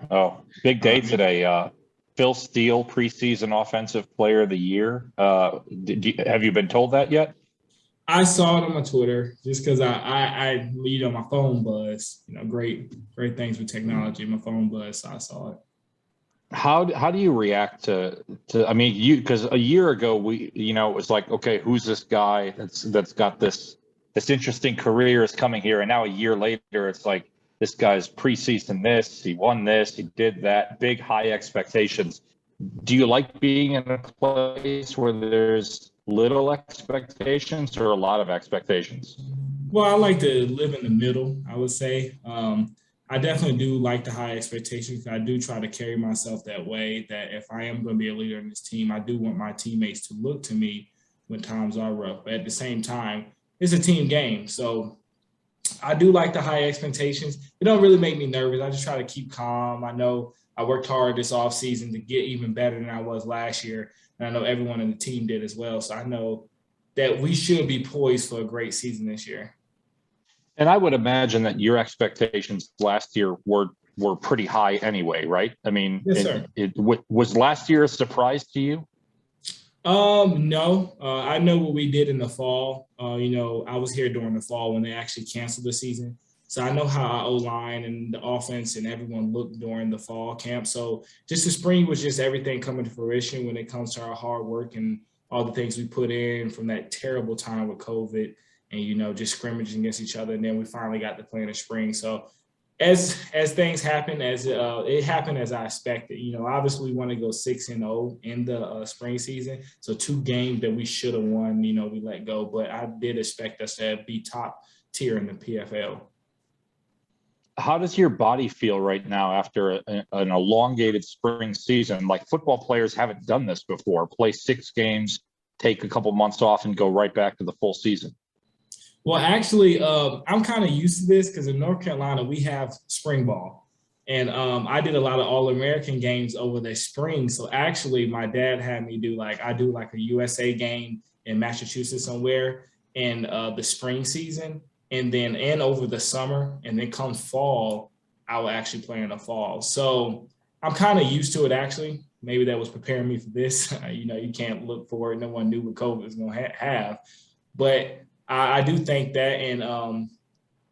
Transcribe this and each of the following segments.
Oh, big day today. Phil Steele, preseason offensive player of the year. Have you been told that yet? I saw it on my Twitter just because my phone buzz. Great things with technology. My phone buzz, so I saw it. How do you react I mean, you, because a year ago it was like, okay, who's this guy that's got this interesting career is coming here, and now a year later it's like this guy's preseason this, he won this, he did that, big high expectations. Do you like being in a place where there's little expectations or a lot of expectations? Well, I like to live in the middle, I would say. I definitely do like the high expectations. I do try to carry myself that way, that if I am going to be a leader in this team, I do want my teammates to look to me when times are rough. But at the same time, it's a team game. So I do like the high expectations. It don't really make me nervous. I just try to keep calm. I know I worked hard this off season to get even better than I was last year. And I know everyone in the team did as well. So I know that we should be poised for a great season this year. And I would imagine that your expectations last year were pretty high anyway, right? I mean, Yes, sir. was last year a surprise to you? No, I know what we did in the fall. I was here during the fall when they actually canceled the season. So I know how our O line and the offense and everyone looked during the fall camp. So just the spring was just everything coming to fruition when it comes to our hard work and all the things we put in from that terrible time with COVID and just scrimmaging against each other. And then we finally got to play in the spring. So as things happen, as it happened as I expected. Obviously we want to go 6-0 in the spring season. So 2 games that we should have won, we let go. But I did expect us to be top tier in the PFL. How does your body feel right now after an elongated spring season? Like, football players haven't done this before, play 6 games, take a couple months off and go right back to the full season. Well, actually, I'm kind of used to this because in North Carolina, we have spring ball. And I did a lot of All American games over the spring. So actually, my dad had me I do like a USA game in Massachusetts somewhere in the spring season. And over the summer. And then come fall, I will actually play in the fall. So I'm kind of used to it, actually. Maybe that was preparing me for this. You can't look for it. No one knew what COVID was going to have. But I do think that, and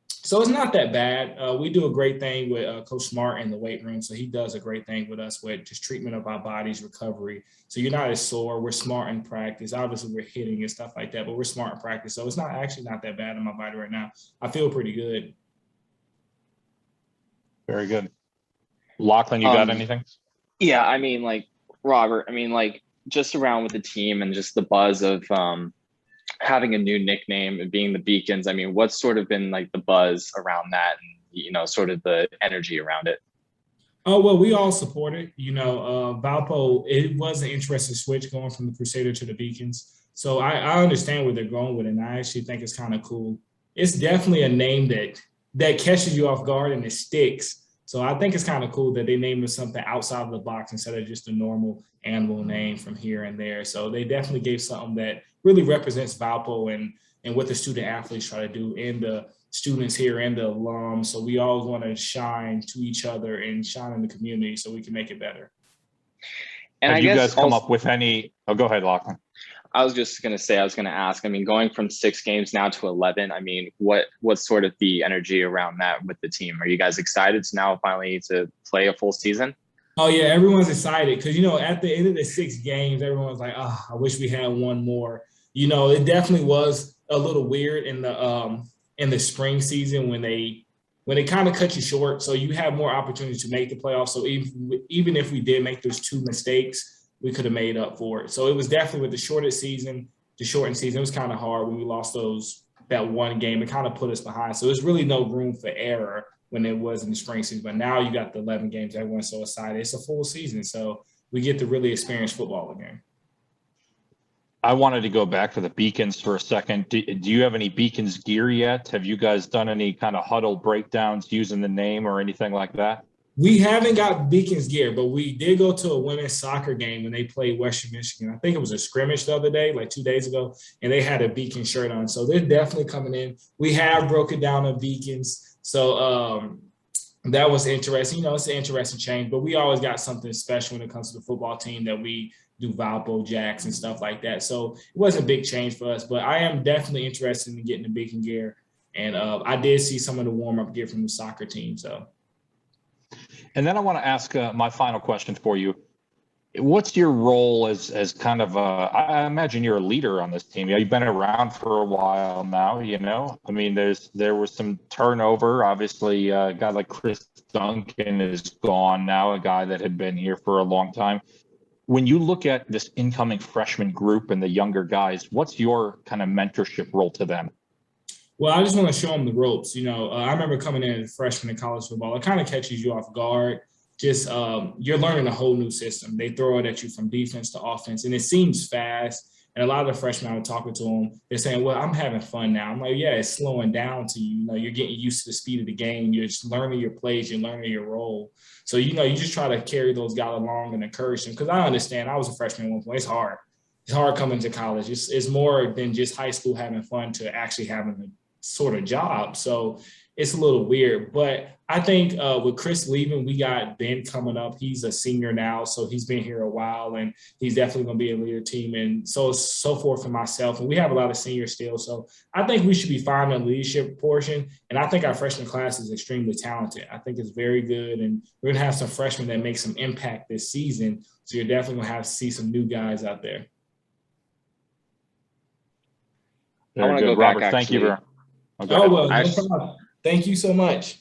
so it's not that bad. We do a great thing with Coach Smart in the weight room, so he does a great thing with us with just treatment of our bodies, recovery. So you're not as sore. We're smart in practice. Obviously, we're hitting and stuff like that, but we're smart in practice. So it's not that bad in my body right now. I feel pretty good. Very good. Lachlan, you got Um, anything? yeah, I mean, like Robert, I mean, like just around with the team and just the buzz of having a new nickname and being the Beacons. I mean, what's sort of been like the buzz around that and, sort of the energy around it? Oh, well, we all support it. Valpo, it was an interesting switch going from the Crusader to the Beacons. So I understand where they're going with it, and I actually think it's kind of cool. It's definitely a name that catches you off guard and it sticks. So I think it's kind of cool that they named it something outside of the box instead of just a normal animal name from here and there. So they definitely gave something that really represents Valpo and what the student athletes try to do and the students here and the alums. So we always want to shine to each other and shine in the community so we can make it better. And Have I you guess guys come also, up with any? Oh, go ahead, Lachlan. I was just going to say, I was going to ask, I mean, going from 6 games now to 11, I mean, what's sort of the energy around that with the team? Are you guys excited to now finally to play a full season? Oh yeah, everyone's excited because at the end of the 6 games, everyone's like, "Oh, I wish we had one more." It definitely was a little weird in the spring season when they kind of cut you short, so you have more opportunity to make the playoffs. So even if we did make those 2 mistakes, we could have made up for it. So it was definitely with the shortened season, it was kind of hard when we lost that one game. It kind of put us behind. So there's really no room for error when it was in the spring season. But now you got the 11 games. Everyone's so excited. It's a full season. So we get to really experience football again. I wanted to go back to the Beacons for a second. Do you have any Beacons gear yet? Have you guys done any kind of huddle breakdowns using the name or anything like that? We haven't got Beacons gear, but we did go to a women's soccer game when they played Western Michigan. I think it was a scrimmage the other day, like 2 days ago, and they had a Beacon shirt on. So they're definitely coming in. We have broken down on Beacons. So that was interesting. It's an interesting change, but we always got something special when it comes to the football team that we do Valpo jacks and stuff like that. So it wasn't a big change for us, but I am definitely interested in getting the beacon gear. And I did see some of the warm up gear from the soccer team. So, and then I want to ask my final question for you. What's your role as kind of I imagine you're a leader on this team. You've been around for a while now, I mean, there was some turnover. Obviously, a guy like Chris Duncan is gone now, a guy that had been here for a long time. When you look at this incoming freshman group and the younger guys, what's your kind of mentorship role to them? Well, I just want to show them the ropes. I remember coming in as a freshman in college football. It kind of catches you off guard. Just you're learning a whole new system. They throw it at you from defense to offense, and it seems fast. And a lot of the freshmen I was talking to them, they're saying, well, I'm having fun now. I'm like, yeah, it's slowing down to you. You're getting used to the speed of the game. You're just learning your plays. You're learning your role. So, you just try to carry those guys along and encourage them. Because I understand I was a freshman at one point. It's hard. It's hard coming to college. It's more than just high school having fun to actually having a sort of job. So it's a little weird, but I think with Chris leaving, we got Ben coming up. He's a senior now, so he's been here a while, and he's definitely going to be a leader team, and so forth for myself. And we have a lot of seniors still, so I think we should be fine in the leadership portion. And I think our freshman class is extremely talented. I think it's very good, and we're going to have some freshmen that make some impact this season. So you're definitely going to have to see some new guys out there. I want to go Robert, back. Thank you. No problem. Thank you so much.